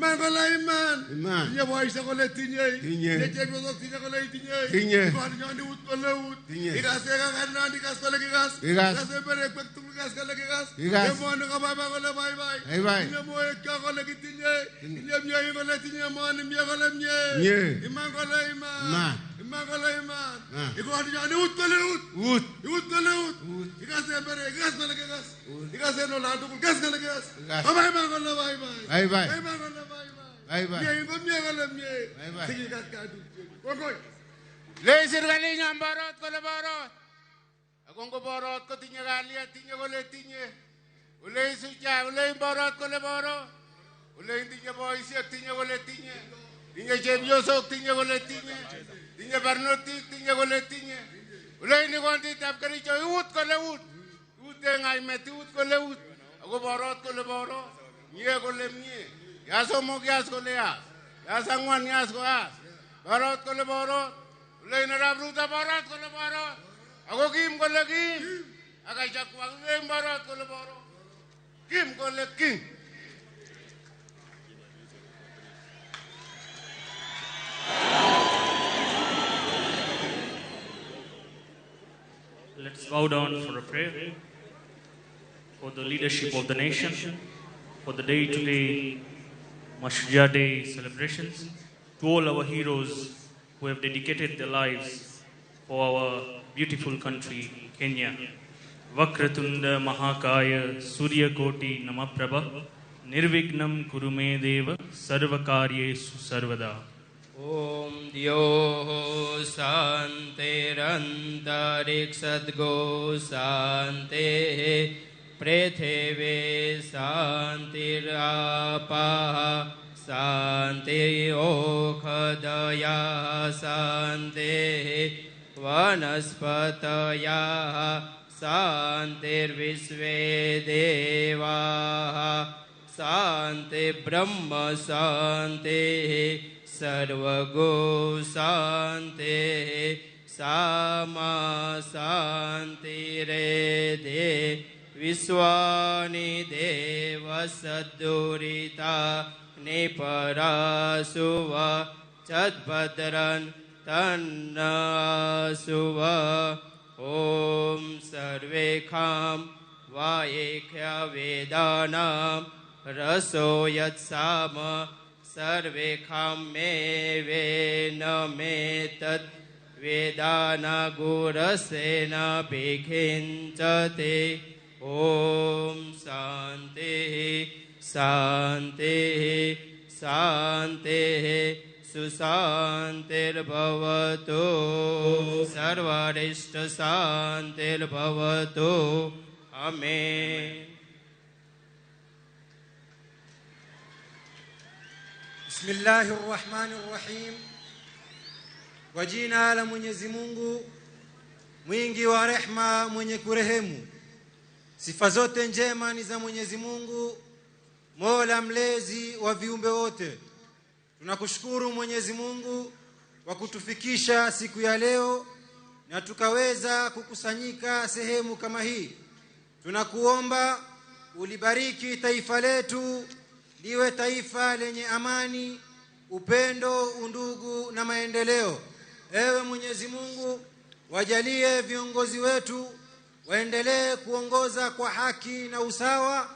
Mangala iman. Tinye boisha kole tinye. Tinye chepyosok tinye kole tinye. Kwani nyandi ut kole ut. Ikase kakana ikas kole kikas. Ikase berekwek tugul ikas kole kikas. Emoni kababa kole bye bye. Tinye moekyo kole kitinye. Tinye mye kole tinye moni mye kole mye. Iman kole iman. Iman kole iman. Ikwani nyandi ut kole ut. Ut kole ut. Ikase bere ikas kole kikas. Ikase no la tugul ikas kole kikas. Bye bye kole bye bye. Bye kole bye bye. Mye kole mye. Tinye kaskadu. Kokoy. Leisir kali nyambarot kole barot. Akongo barot ko tinye kalia tinye kole tinye. Ulei suja ulei barot kole barot. Ulei tinye boisiek tinye kole tinye. Tinye chepyosok tinye kole tinye. Tinye barnotik tinye kole tinye. Ulei ni konditab Kericho ut kole ut. Ut ngaimet ut kole ut. Ako barot kole barot. Mie kole mie. Yas somok yas kole yas. Yas angwan yas ko yas. Barot kole barot. Ulei narab ruta barot kole barot. Ako kim kole kim. Akai chakwa ulei barot kole barot. Kim kole kim. Let's bow down for a prayer for the leadership of the nation, for the day today, Mashujaa Day celebrations, to all our heroes who have dedicated their lives for our beautiful country, Kenya. Vakratunda Mahakaya Surya Koti Namaprabha Nirvignam Kurume Deva Sarvakaryesu Sarvada. Om Dyo Santirantariksatgo Sante Prithve Santirapa Sante Okhadaya Sante Vanaspataya Santirvisve Deva Sante Brahma Sante Sarvago Sante Sama Santi Rede Viswani Deva Sadurita Niparasuva Chadbadran Tannasuva Om Sarvekham Vaikya Vedanam Raso Yatsama Sarvekham me vena me tad vedana gurasena bhikinchate. Om Sante Sante Sante Susantir bhavatu Sarvarishta Santir bhavatu. Amen. Bismillahir Rahmanir Rahim. Kwa jina la Mwenyezi Mungu mwingi wa rehma mwenye kurehemu. Sifa zote njema ni za Mwenyezi Mungu, Mola mlezi wa viumbe wote. Tunakushukuru Mwenyezi Mungu kwa kutufikisha siku ya leo na tukaweza kukusanyika sehemu kama hii. Tunakuomba ulibariki taifa letu liwe taifa lenye amani, upendo, undugu na maendeleo. Ewe Mwenyezi Mungu, wajalie viongozi wetu waendelee kuongoza kwa haki na usawa,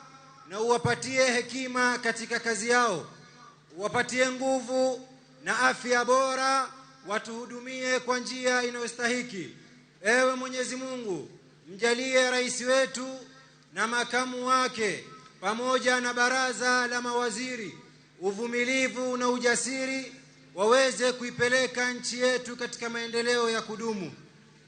na uwapatie hekima katika kazi yao. Uwapatie nguvu na afya bora, watuhudumie kwa njia inayostahiki. Ewe Mwenyezi Mungu, mjalie rais wetu na makamu wake pamoja na baraza la mawaziri uvumilivu na ujasiri, waweze kuipeleka nchi yetu katika maendeleo ya kudumu.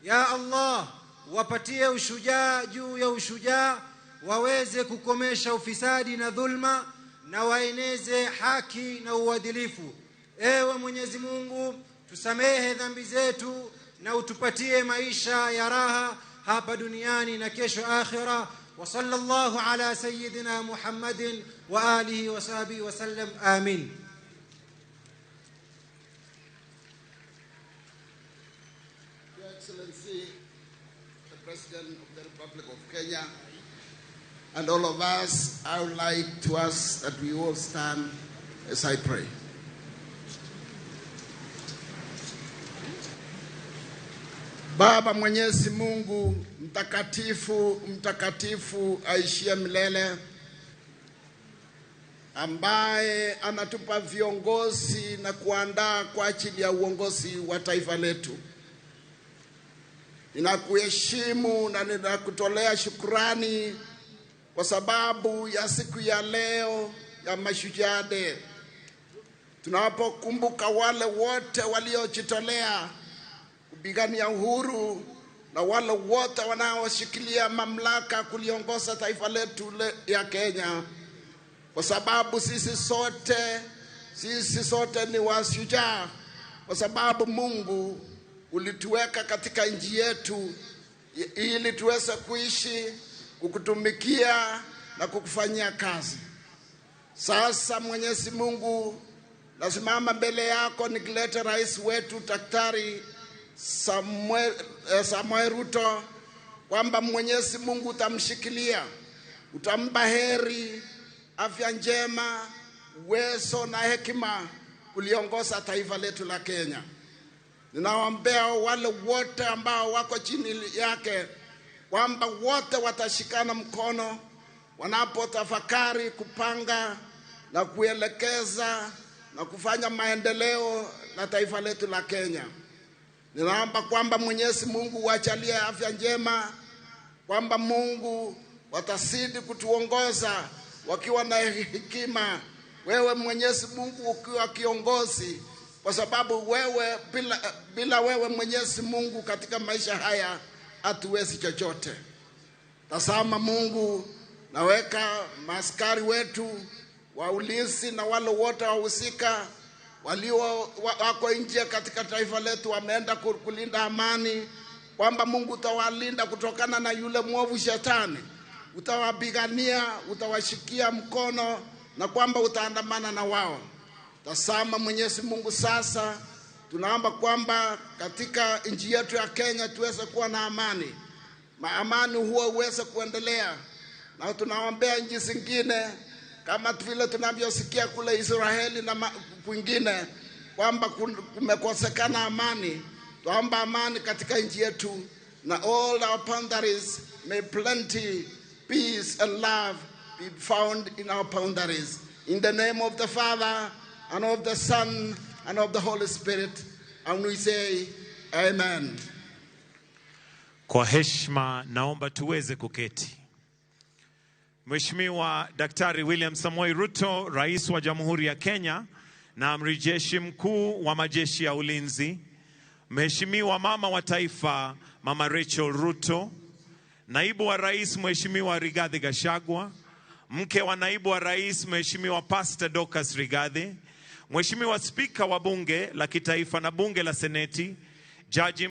Ya Allah, wapatie ushujaa juu ya ushujaa, waweze kukomesha ufisadi na dhulma, na waeneze haki na uadilifu. Ewe Mwenyezi Mungu, tusamehe dhambi zetu na utupatie maisha ya raha hapa duniani na kesho akhira. وصلى الله على سيدنا محمد وآله وصحبه وسلم آمين. Your Excellency, the President of the Republic of Kenya, and all of us, I would like to ask that we all stand as I pray. Baba Mwenyezi Mungu mtakatifu, mtakatifu aishie milele, ambaye anatupa viongozi na kuandaa kwa ajili ya uongozi wa taifa letu. Ninakuheshimu na ninakutolea shukrani kwa sababu ya siku ya leo ya Mashujaa Day. Tunapokumbuka wale wote waliojitolea kupigania uhuru na wale wote wanaoshikilia mamlaka kuliongoza taifa letu ya Kenya, kwa sababu sisi sote ni washujaa, kwa sababu Mungu ulituweka katika nchi yetu ili tuweze kuishi, kukutumikia na kukufanyia kazi. Sasa Mwenyezi Mungu, nasimama mbele yako nikileta rais wetu Daktari Samuel Ruto, kwamba Mwenyezi Mungu utamshikilia, utampa heri, afya njema, uwezo na hekima kuliongoza taifa letu la Kenya. Ninawaombea wale wote ambao wako chini yake, kwamba wote watashikana mkono wanapotafakari, kupanga na kuelekeza na kufanya maendeleo na taifa letu la Kenya. Ninaomba kwamba Mwenyezi Mungu wachalie afya njema, kwamba Mungu watazidi kutuongoza wakiwa na hekima, wewe Mwenyezi Mungu ukiwa kiongozi, kwa sababu wewe bila wewe Mwenyezi Mungu katika maisha haya hatuwezi chochote. Tazama Mungu, naweka maaskari wetu wa ulinzi na wale wote wahusika wako nje katika taifa letu, wameenda kulinda amani, kwamba Mungu utawalinda kutokana na yule mwovu shetani, utawapigania, utawashikia mkono, na kwamba utaandamana na wao. Tazama Mwenyezi Mungu, sasa tunaomba kwamba katika nchi yetu ya Kenya tuweze kuwa na amani, amani huo uweze kuendelea, na tunaombea nchi zingine kama vile tunavyosikia kule Israeli na kwingine kwamba kumekosekana amani. Tuomba amani katika nchi yetu, na all our boundaries may plenty, peace and love be found in our boundaries. In the name of the Father and of the Son and of the Holy Spirit, and we say amen. Kwa heshima naomba tuweze kuketi. Mheshimiwa Daktari William Samoei Ruto, Rais wa Jamhuri ya Kenya na Amiri Jeshi Mkuu wa Majeshi ya Ulinzi, Mheshimiwa Mama wa Taifa Mama Rachel Ruto, Naibu wa Rais Mheshimiwa Rigathi Gachagua, mke wa Naibu wa Rais Mheshimiwa Pastor Dorcas Rigathi, Mheshimiwa Spika wa Bunge la Kitaifa na Bunge la Seneti, Jaji